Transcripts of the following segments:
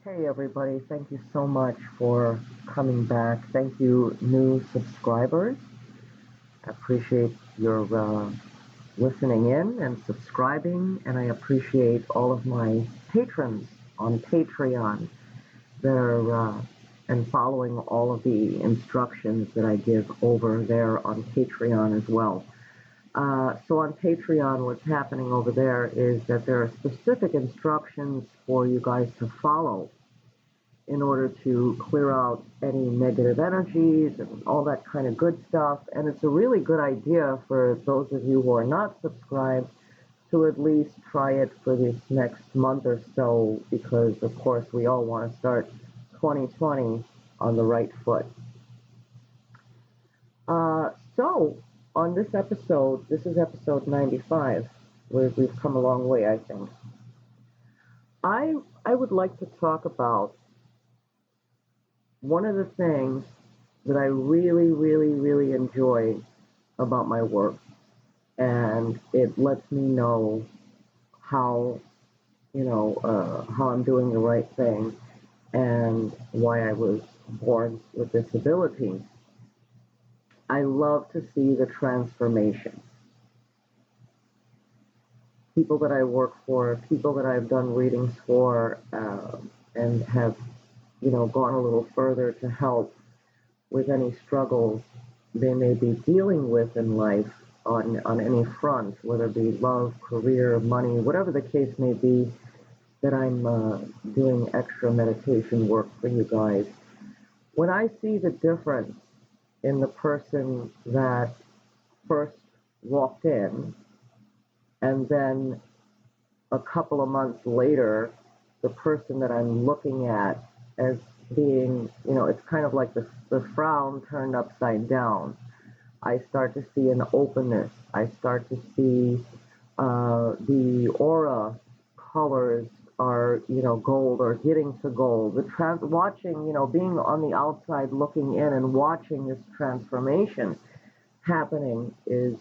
Hey everybody, thank you so much for coming back. Thank you, new subscribers. I appreciate your listening in and subscribing, and I appreciate all of my patrons on Patreon that are and following all of the instructions that I give over there on Patreon as well. So on Patreon, what's happening over there is that there are specific instructions for you guys to follow in order to clear out any negative energies and all that kind of good stuff. And it's a really good idea for those of you who are not subscribed to at least try it for this next month or so, because of course we all want to start 2020 on the right foot. So on this episode, this is episode 95, where we've come a long way, I think. I would like to talk about one of the things that I really, really, really enjoy about my work, and it lets me know how, how I'm doing the right thing and why I was born with this ability. I love to see the transformation. People that I work for, people that I've done readings for, and have, gone a little further to help with any struggles they may be dealing with in life on any front, whether it be love, career, money, whatever the case may be, that I'm doing extra meditation work for you guys. When I see the difference in the person that first walked in, and then a couple of months later, the person that I'm looking at as being, it's kind of like the frown turned upside down. I start to see an openness. I start to see the aura colors are, gold or getting to gold. Watching, being on the outside looking in and watching this transformation happening is,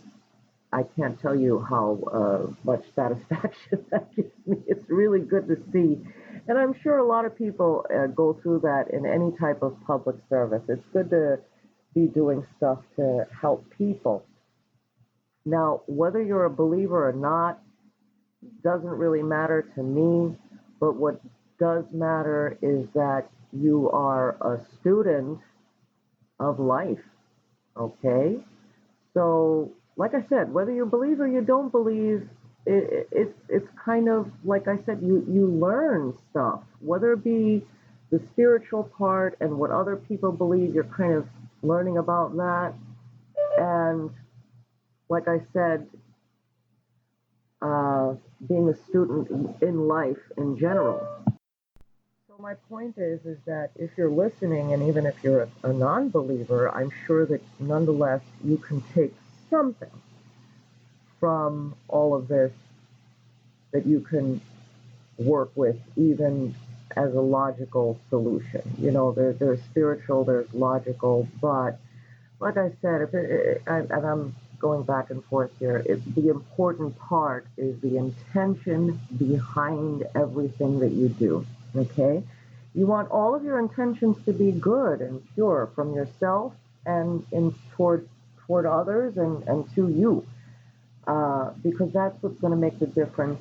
I can't tell you how much satisfaction that gives me. It's really good to see. And I'm sure a lot of people go through that in any type of public service. It's good to be doing stuff to help people. Now, whether you're a believer or not doesn't really matter to me, but what does matter is that you are a student of life, okay? So, like I said, whether you believe or you don't believe, it's kind of, like I said, you learn stuff, whether it be the spiritual part and what other people believe, you're kind of learning about that. And like I said, being a student in life in general. So my point is that if you're listening, and even if you're a non-believer, I'm sure that nonetheless you can take something from all of this that you can work with, even as a logical solution. There's spiritual, there's logical, but like I said, and I'm going back and forth here, the important part is the intention behind everything that you do, okay? You want all of your intentions to be good and pure from yourself and toward others and to you, because that's what's going to make the difference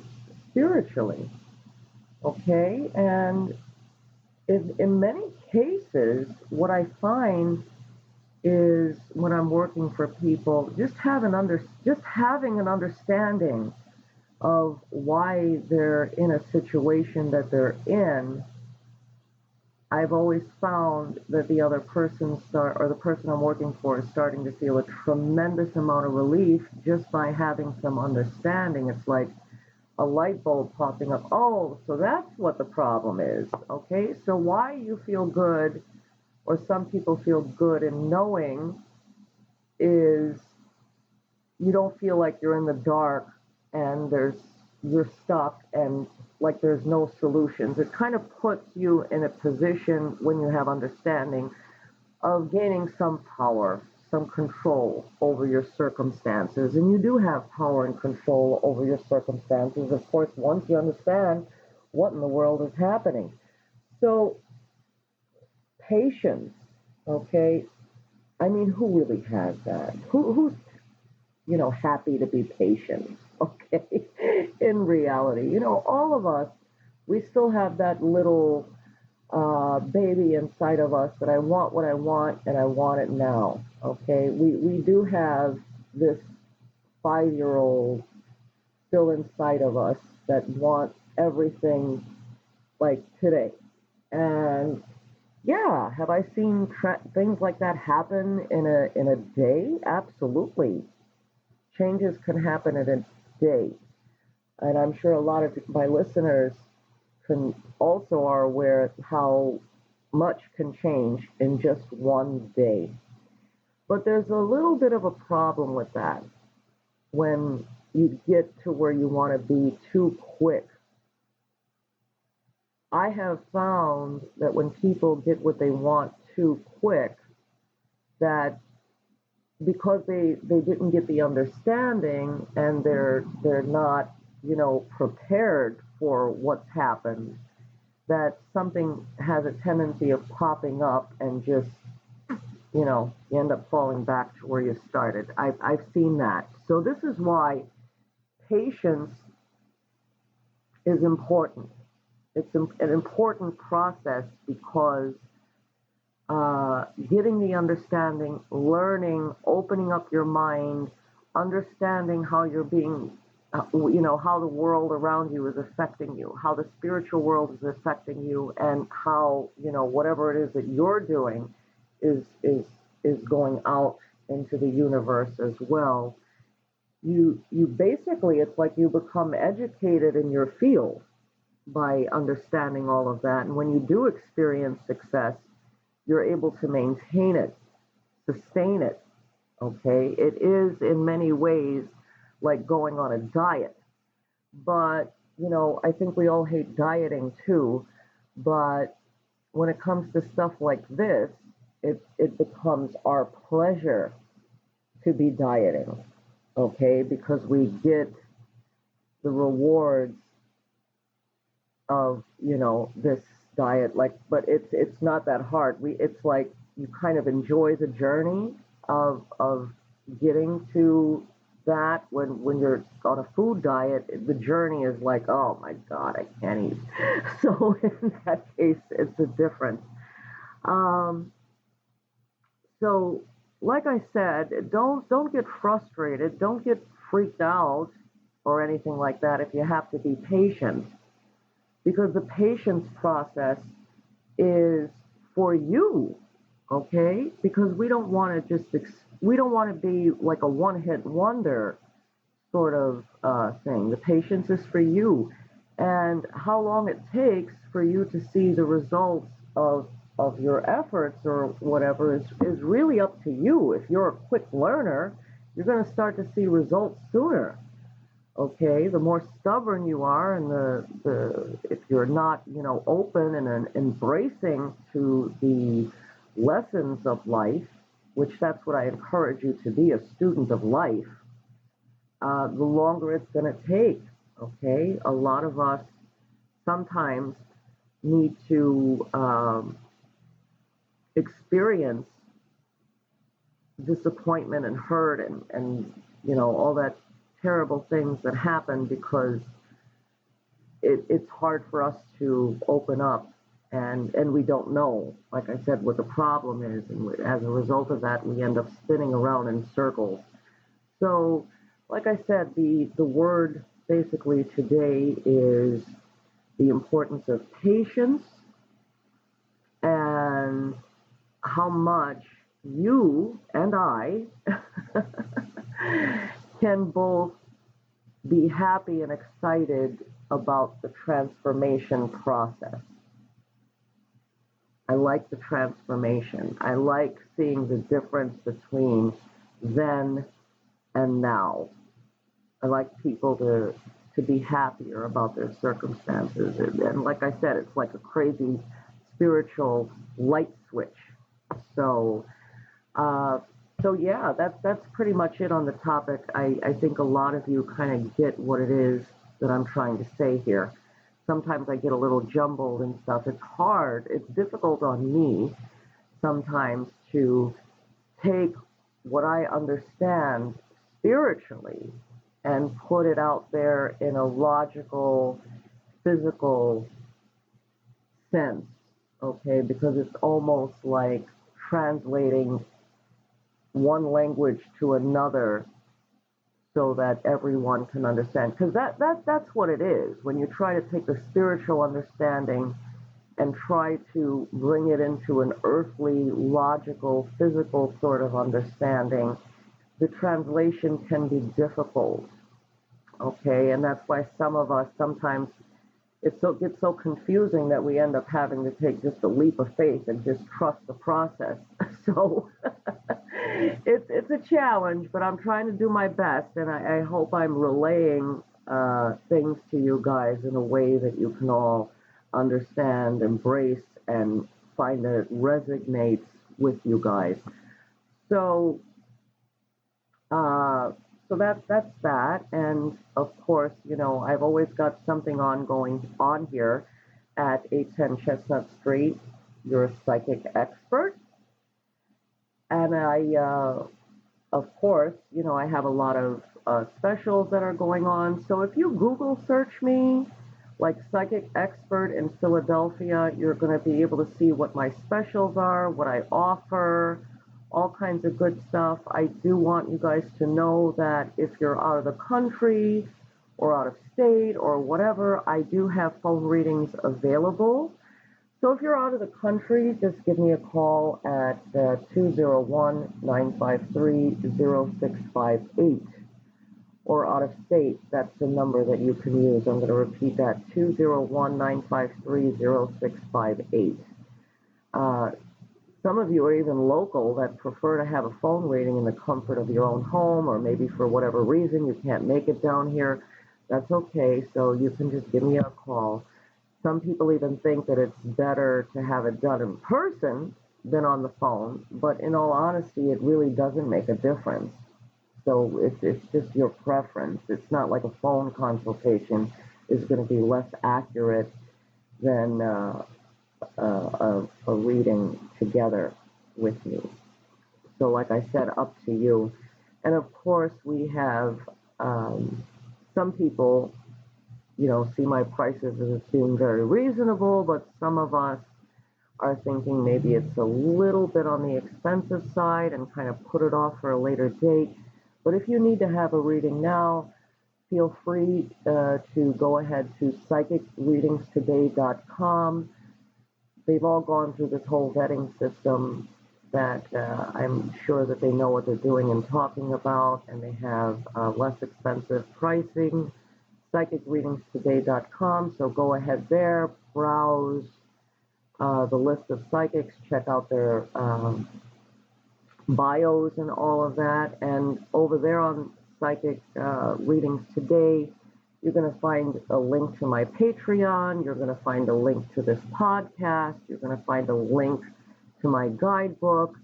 spiritually, okay? And in many cases, what I find is when I'm working for people, just having an understanding of why they're in a situation that they're in. I've always found that the other person or the person I'm working for is starting to feel a tremendous amount of relief just by having some understanding. It's like a light bulb popping up. Oh, so that's what the problem is. Okay, so why you feel good, or some people feel good in knowing, is you don't feel like you're in the dark and you're stuck and like there's no solutions. It kind of puts you in a position, when you have understanding, of gaining some power, some control over your circumstances. And you do have power and control over your circumstances, of course, once you understand what in the world is happening. So patience, okay? I mean, who really has that? Who's happy to be patient? Okay, in reality, all of us, we still have that little baby inside of us that I want what I want and I want it now. Okay, we do have this 5-year-old still inside of us that wants everything like today. And yeah, have I seen things like that happen in a day? Absolutely. Changes can happen in a day. And I'm sure a lot of my listeners can also are aware how much can change in just one day. But there's a little bit of a problem with that when you get to where you want to be too quick. I have found that when people get what they want too quick, that because they didn't get the understanding and they're not prepared for what's happened, that something has a tendency of popping up and just you end up falling back to where you started. I've seen that. So this is why patience is important. It's an important process because getting the understanding, learning, opening up your mind, understanding how you're being, how the world around you is affecting you, how the spiritual world is affecting you, and how, whatever it is that you're doing is going out into the universe as well. You basically, it's like you become educated in your field by understanding all of that. And when you do experience success, you're able to maintain it, sustain it. Okay. It is in many ways like going on a diet. But, I think we all hate dieting too. But when it comes to stuff like this, it becomes our pleasure to be dieting. Okay. Because we get the rewards of this diet, like, but it's not that hard. It's like you kind of enjoy the journey of getting to that. When you're on a food diet, the journey is like, oh my god, I can't eat. So in that case, it's a difference. um so like I said, don't get frustrated, don't get freaked out or anything like that if you have to be patient, because the patience process is for you, okay? Because we don't want to we don't want to be like a one-hit wonder sort of thing. The patience is for you, and how long it takes for you to see the results of your efforts or whatever is really up to you. If you're a quick learner, you're going to start to see results sooner. Okay, the more stubborn you are, and the if you're not open and embracing to the lessons of life, which that's what I encourage you to be, a student of life, the longer it's going to take. Okay, a lot of us sometimes need to experience disappointment and hurt and all that terrible things that happen because it's hard for us to open up, and we don't know, like I said, what the problem is, and as a result of that we end up spinning around in circles. So like I said, the word basically today is the importance of patience, and how much you and I can both be happy and excited about the transformation process. I like the transformation. I like seeing the difference between then and now. I like people to be happier about their circumstances. And like I said, it's like a crazy spiritual light switch. So, uh, so yeah, that's pretty much it on the topic. I think a lot of you kind of get what it is that I'm trying to say here. sometimes I get a little jumbled and stuff. It's hard. It's difficult on me sometimes to take what I understand spiritually and put it out there in a logical, physical sense, okay? Because it's almost like translating one language to another so that everyone can understand. Because that's what it is. When you try to take the spiritual understanding and try to bring it into an earthly, logical, physical sort of understanding, the translation can be difficult, okay? And that's why some of us sometimes gets so confusing that we end up having to take just a leap of faith and just trust the process. So it's a challenge, but I'm trying to do my best, and I hope I'm relaying things to you guys in a way that you can all understand, embrace, and find that it resonates with you guys. So, that's that. And of course, I've always got something ongoing on here at 810 Chestnut Street. You're a psychic expert, and of course, I have a lot of specials that are going on. So if you Google search me, like psychic expert in Philadelphia, you're going to be able to see what my specials are, what I offer, all kinds of good stuff. I do want you guys to know that if you're out of the country or out of state or whatever, I do have phone readings available. So if you're out of the country, just give me a call at 201-953-0658. Or out of state, that's the number that you can use. I'm going to repeat that, 201-953-0658. Some of you are even local that prefer to have a phone reading in the comfort of your own home, or maybe for whatever reason you can't make it down here. That's okay, so you can just give me a call. Some people even think that it's better to have it done in person than on the phone, but in all honesty, it really doesn't make a difference. So it's just your preference. It's not like a phone consultation is going to be less accurate than a reading together with me. So like I said, up to you. And of course, we have some people, see my prices as being very reasonable, but some of us are thinking maybe it's a little bit on the expensive side and kind of put it off for a later date. But if you need to have a reading now, feel free to go ahead to psychicreadingstoday.com. They've all gone through this whole vetting system that I'm sure that they know what they're doing and talking about, and they have less expensive pricing, psychicreadingstoday.com. So go ahead there, browse the list of psychics, check out their bios and all of that. And over there on Psychic Readings Today, you're going to find a link to my Patreon. You're going to find a link to this podcast. You're going to find a link to my guidebook.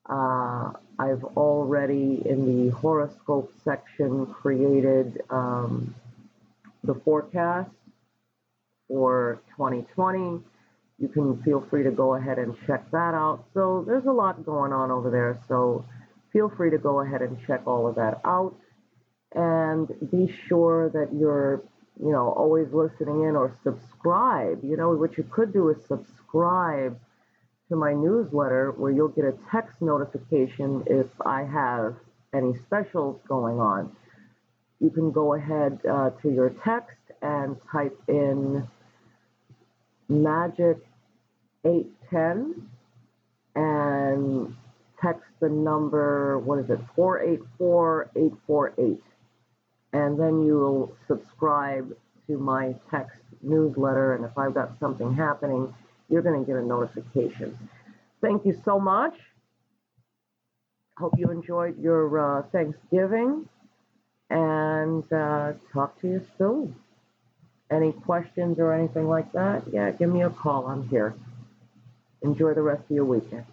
I've already, in the horoscope section, created the forecast for 2020. You can feel free to go ahead and check that out. So there's a lot going on over there. So feel free to go ahead and check all of that out. And be sure that you're, always listening in, or subscribe. What you could do is subscribe to my newsletter, where you'll get a text notification if I have any specials going on. You can go ahead to your text and type in Magic 810 and text the number, 484848. And then you'll subscribe to my text newsletter, and if I've got something happening, you're going to get a notification. Thank you so much. Hope you enjoyed your Thanksgiving, and talk to you soon. Any questions or anything like that? Yeah, give me a call. I'm here. Enjoy the rest of your weekend.